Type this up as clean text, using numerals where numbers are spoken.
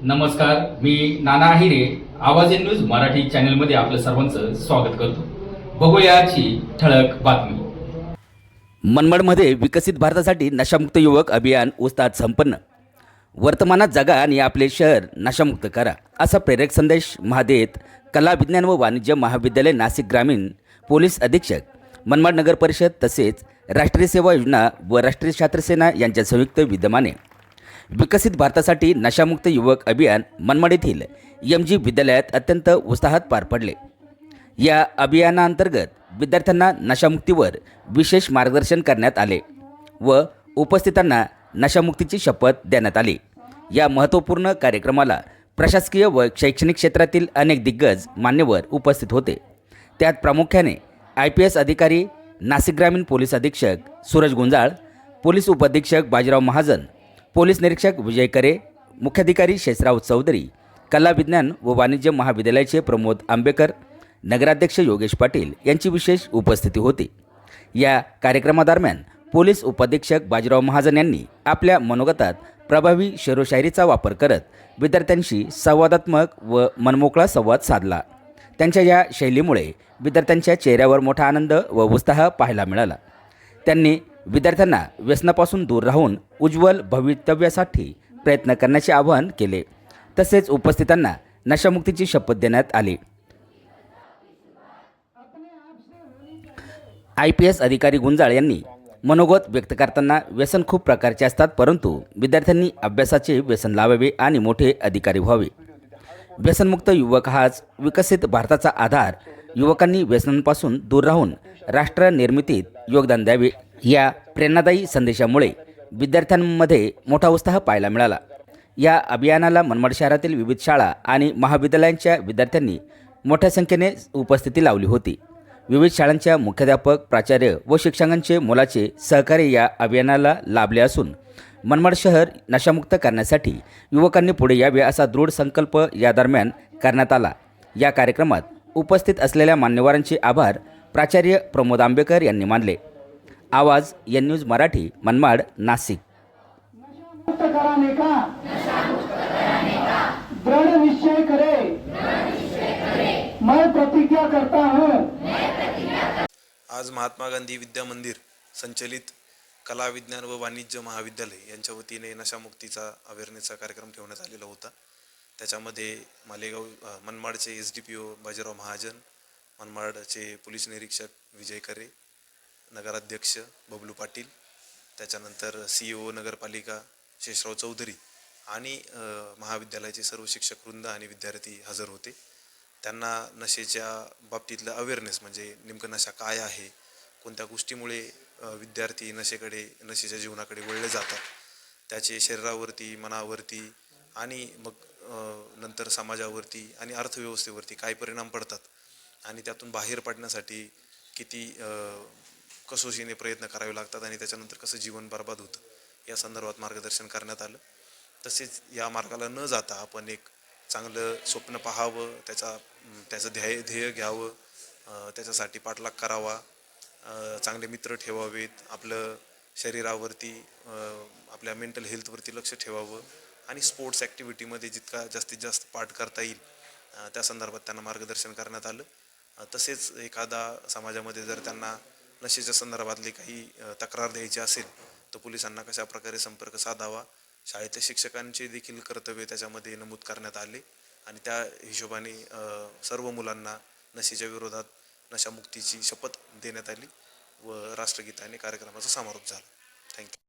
नमस्कार, मी नाना आहिरे. आवाज न्यूज मराठी चॅनलमध्ये आपलं सर्वांचं स्वागत करतो. बघूया आजची ठळक बातमी. मनमाडमध्ये विकसित भारतासाठी नशामुक्त युवक अभियान उत्साहात संपन्न. वर्तमानात जगा आणि आपले शहर नशामुक्त करा असा प्रेरक संदेश महादेत कला विज्ञान व वाणिज्य महाविद्यालय नाशिक ग्रामीण पोलीस अधीक्षक मनमाड नगर परिषद तसेच राष्ट्रीय सेवा योजना व राष्ट्रीय छात्र सेना यांच्या संयुक्त विद्यमाने विकसित भारतासाठी नशामुक्त युवक अभियान मनमाड येथील MG विद्यालयात अत्यंत उत्साहात पार पडले. या अभियानाअंतर्गत विद्यार्थ्यांना नशामुक्तीवर विशेष मार्गदर्शन करण्यात आले व उपस्थितांना नशामुक्तीची शपथ देण्यात आली. या महत्त्वपूर्ण कार्यक्रमाला प्रशासकीय व शैक्षणिक क्षेत्रातील अनेक दिग्गज मान्यवर उपस्थित होते. त्यात प्रामुख्याने IPS अधिकारी, नाशिक ग्रामीण पोलीस अधीक्षक सूरज गुंजाळ, पोलीस उपअधीक्षक बाजीराव महाजन, पोलीस निरीक्षक विजय करे, मुख्याधिकारी शेषराव चौधरी, कला विज्ञान व वाणिज्य महाविद्यालयाचे प्रमोद आंबेकर, नगराध्यक्ष योगेश पाटील यांची विशेष उपस्थिती होती. या कार्यक्रमादरम्यान पोलीस उपअधीक्षक बाजीराव महाजन यांनी आपल्या मनोगतात प्रभावी शेरोशायरीचा वापर करत विद्यार्थ्यांशी संवादात्मक व मनमोकळा संवाद साधला. त्यांच्या या शैलीमुळे विद्यार्थ्यांच्या चेहऱ्यावर मोठा आनंद व उत्साह पाहायला मिळाला. त्यांनी विद्यार्थ्यांना व्यसनापासून दूर राहून उज्ज्वल भवितव्यासाठी प्रयत्न करण्याचे आवाहन केले. तसेच उपस्थितांना नशामुक्तीची शपथ देण्यात आली. IPS अधिकारी गुंजाळ यांनी मनोगत व्यक्त करताना व्यसन खूप प्रकारचे असतात, परंतु विद्यार्थ्यांनी अभ्यासाचे व्यसन लावावे आणि मोठे अधिकारी व्हावे. व्यसनमुक्त युवक हाच विकसित भारताचा आधार. युवकांनी व्यसनांपासून दूर राहून राष्ट्र निर्मितीत योगदान द्यावे. या प्रेरणादायी संदेशामुळे विद्यार्थ्यांमध्ये मोठा उत्साह पाहायला मिळाला. या अभियानाला मनमाड शहरातील विविध शाळा आणि महाविद्यालयांच्या विद्यार्थ्यांनी मोठ्या संख्येने उपस्थिती लावली होती. विविध शाळांच्या मुख्याध्यापक, प्राचार्य व शिक्षकांचे मोलाचे सहकार्य या अभियानाला लाभले असून मनमाड शहर नशामुक्त करण्यासाठी युवकांनी पुढे यावे असा दृढ संकल्प या दरम्यान करण्यात आला. या कार्यक्रमात उपस्थित असलेल्या मान्यवरांचे आभार प्राचार्य प्रमोद आंबेकर यांनी मानले. आवाज न्यूज मराठी, मनमाड, नाशिक. दृढ़ निश्चय करे, मैं प्रतिज्ञा करता हूँ. आज महात्मा गांधी विद्या मंदिर संचलित कला विज्ञान व वाणिज्य महाविद्यालय यांच्या वतीने नशामुक्तीचा अवेअरनेसचा कार्यक्रम ठेवण्यात आलेला होता. त्याच्यामध्ये मालेगाव मनमाडचे SDPO बाजीराव महाजन, मनमाडचे पोलीस निरीक्षक विजय करे, नगराध्यक्ष बबलू पाटील, त्याच्यानंतर CEO नगरपालिका शेषराव चौधरी आणि महाविद्यालयाचे सर्व शिक्षक वृंद आणि विद्यार्थी हजर होते. त्यांना नशेच्या बाबतीतलं अवेअरनेस म्हणजे नेमकं नशा काय आहे, कोणत्या गोष्टीमुळे विद्यार्थी नशेच्या जीवनाकडे वळले जातात, त्याचे शरीरावरती, मनावरती आणि मग नंतर समाजावरती आणि अर्थव्यवस्थेवरती काय परिणाम पडतात आणि त्यातून बाहेर पडण्यासाठी किती कसोशीने प्रयत्न करावे लागतात आणि त्याच्यानंतर कसं जीवन बर्बाद होतं या संदर्भात मार्गदर्शन करण्यात आलं. तसेच या मार्गाला न जाता आपण एक चांगलं स्वप्न पाहावं, त्याचं ध्येय घ्यावं, त्याच्यासाठी पाठलाग करावा, चांगले मित्र ठेवावेत, आपलं शरीरावरती, आपल्या मेंटल हेल्थवरती लक्ष ठेवावं आणि स्पोर्ट्स ॲक्टिव्हिटीमध्ये जितका जास्तीत जास्त पार्ट करता येईल त्या संदर्भात त्यांना मार्गदर्शन करण्यात आलं. तसेच एखादा समाजामध्ये जर त्यांना नशेच्या संदर्भातली काही तक्रार द्यायची असेल तर पोलिसांना कशा प्रकारे संपर्क साधावा, शाळेतल्या शिक्षकांचे देखील कर्तव्य त्याच्यामध्ये नमूद करण्यात आले आणि त्या हिशोबाने सर्व मुलांना नशेच्या विरोधात नशामुक्तीची शपथ देण्यात आली व राष्ट्रगीताने कार्यक्रमाचा समारोप झाला. थँक्यू.